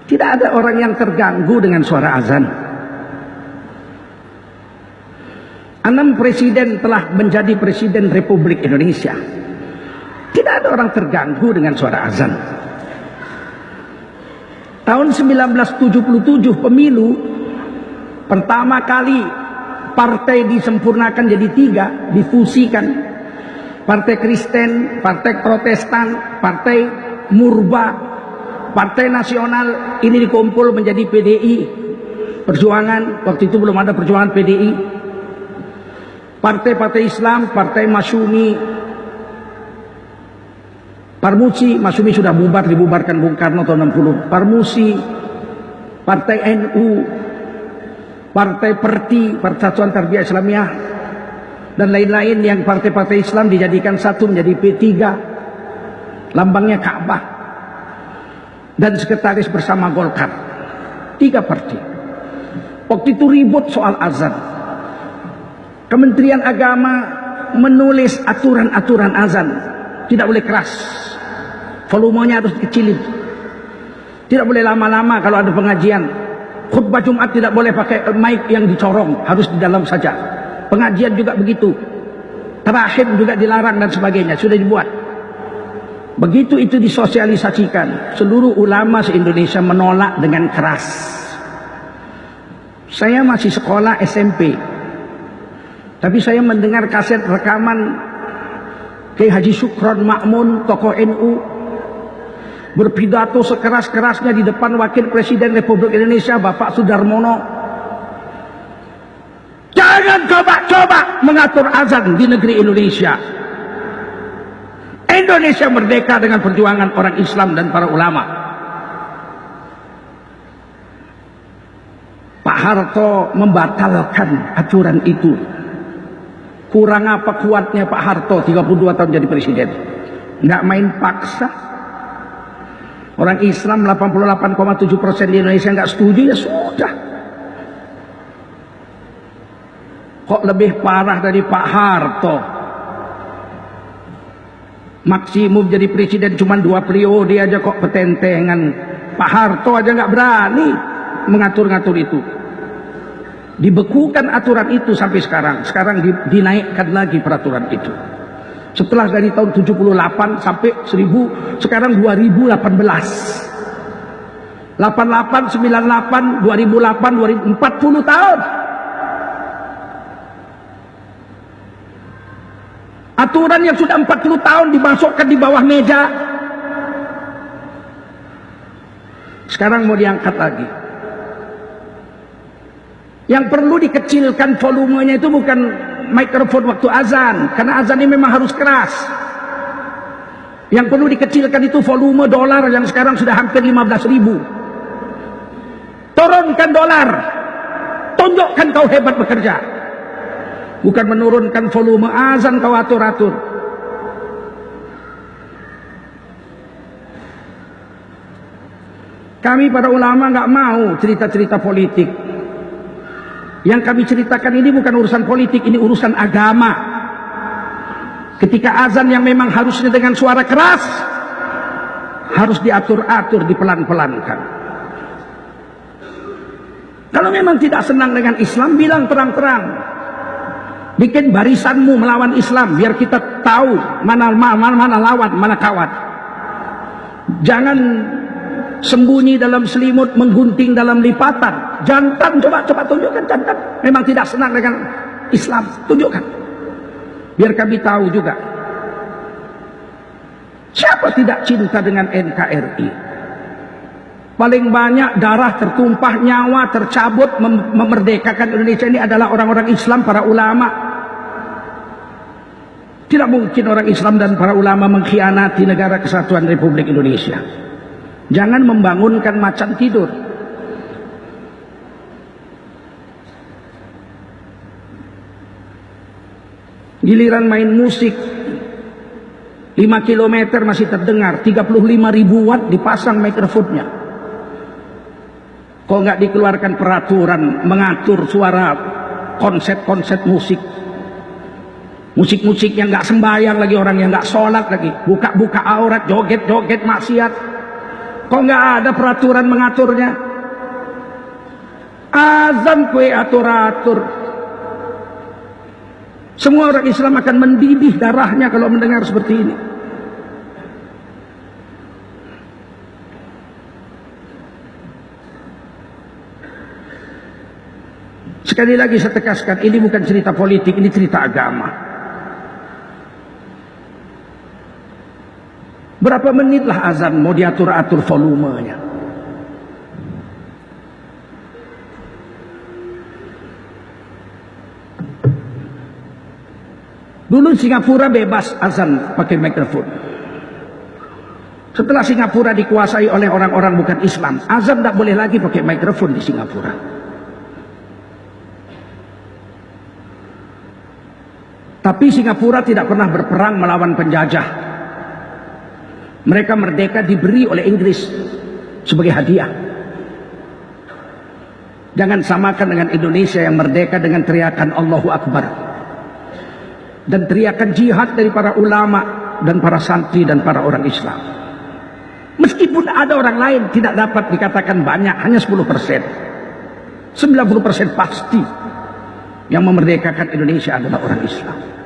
Tidak ada orang yang terganggu dengan suara azan. 6 presiden telah menjadi presiden Republik Indonesia. Tidak ada orang terganggu dengan suara azan. Tahun 1977 pemilu, pertama kali partai disempurnakan jadi 3, difusikan. Partai Kristen, Partai Protestan, Partai Murba, Partai Nasional, ini dikumpul menjadi PDI Perjuangan. Waktu itu belum ada Perjuangan PDI. Partai-partai Islam, Partai Masyumi, Parmusi, Masyumi sudah bubar, dibubarkan Bung Karno tahun 60. Parmusi, Partai NU, Partai Perti, Persatuan Tarbiyah Islamiyah, dan lain-lain yang partai-partai Islam dijadikan satu menjadi P3, lambangnya Ka'bah, dan sekretaris bersama Golkar. 3 partai. Waktu itu ribut soal azan. Kementerian Agama menulis aturan-aturan azan. Tidak boleh keras, volumenya harus dikecilin. Tidak boleh lama-lama kalau ada pengajian. Khutbah Jumat tidak boleh pakai mic yang dicorong, harus di dalam saja. Pengajian juga begitu. Terakhir juga dilarang dan sebagainya, sudah dibuat. Begitu itu disosialisasikan, seluruh ulama se-Indonesia menolak dengan keras. Saya masih sekolah SMP, tapi saya mendengar kaset rekaman Kiai Haji Syukron Ma'mun, tokoh NU, berpidato sekeras-kerasnya di depan Wakil Presiden Republik Indonesia Bapak Sudarmono. Jangan coba-coba mengatur azan di negeri Indonesia. Indonesia merdeka dengan perjuangan orang Islam dan para ulama. Pak Harto membatalkan aturan itu. Kurang apa kuatnya Pak Harto 32 tahun jadi presiden? Nggak main paksa. Orang Islam 88,7% di Indonesia nggak setuju, ya sudah. Kok lebih parah dari Pak Harto? Maksimum jadi presiden cuma 2 periode aja kok petentengan. Pak Harto aja nggak berani mengatur-ngatur itu. Dibekukan aturan itu sampai sekarang. Sekarang dinaikkan lagi peraturan itu. Setelah dari tahun 78 sampai 1000, sekarang 2018. 88, 98, 2008, 2040 tahun. Aturan yang sudah 40 tahun dimasukkan di bawah meja. Sekarang mau diangkat lagi. Yang perlu dikecilkan volumenya itu bukan mikrofon waktu azan, karena azan ini memang harus keras. Yang perlu dikecilkan itu volume dolar yang sekarang sudah hampir 15.000. Turunkan dolar, tunjukkan kau hebat bekerja. Bukan menurunkan volume azan kau atur-atur. Kami para ulama nggak mau cerita-cerita politik. Yang kami ceritakan ini bukan urusan politik, ini urusan agama. Ketika azan yang memang harusnya dengan suara keras, harus diatur-atur, dipelan-pelankan. Kalau memang tidak senang dengan Islam, bilang terang-terang. Bikin barisanmu melawan Islam, biar kita tahu mana lawan, mana kawan. Jangan sembunyi dalam selimut, menggunting dalam lipatan. Jantan, coba tunjukkan jantan. Memang tidak senang dengan Islam, tunjukkan. Biar kami tahu juga. Siapa tidak cinta dengan NKRI? Paling banyak darah tertumpah, nyawa tercabut, memerdekakan Indonesia ini adalah orang-orang Islam, para ulama. Tidak mungkin orang Islam dan para ulama mengkhianati negara kesatuan Republik Indonesia. Jangan membangunkan macan tidur. Giliran main musik 5 km masih terdengar, 35.000 watt dipasang mikrofonnya. Kok nggak dikeluarkan peraturan mengatur suara konsep-konsep musik? Musik-musik yang nggak sembahyang lagi, orang yang nggak sholat lagi, buka-buka aurat, joget-joget maksiat. Kok nggak ada peraturan mengaturnya? Azan kue atur-atur. Semua orang Islam akan mendidih darahnya kalau mendengar seperti ini. Sekali lagi saya tegaskan, ini bukan cerita politik, ini cerita agama. Berapa menitlah azan mau diatur-atur volumenya. Dulu Singapura bebas azan pakai mikrofon. Setelah Singapura dikuasai oleh orang-orang bukan Islam, azan tidak boleh lagi pakai mikrofon di Singapura. Tapi Singapura tidak pernah berperang melawan penjajah. Mereka merdeka diberi oleh Inggris sebagai hadiah. Jangan samakan dengan Indonesia yang merdeka dengan teriakan Allahu Akbar dan teriakan jihad dari para ulama dan para santri dan para orang Islam. Meskipun ada orang lain tidak dapat dikatakan banyak, hanya 10%. 90% pasti yang memerdekakan Indonesia adalah orang Islam.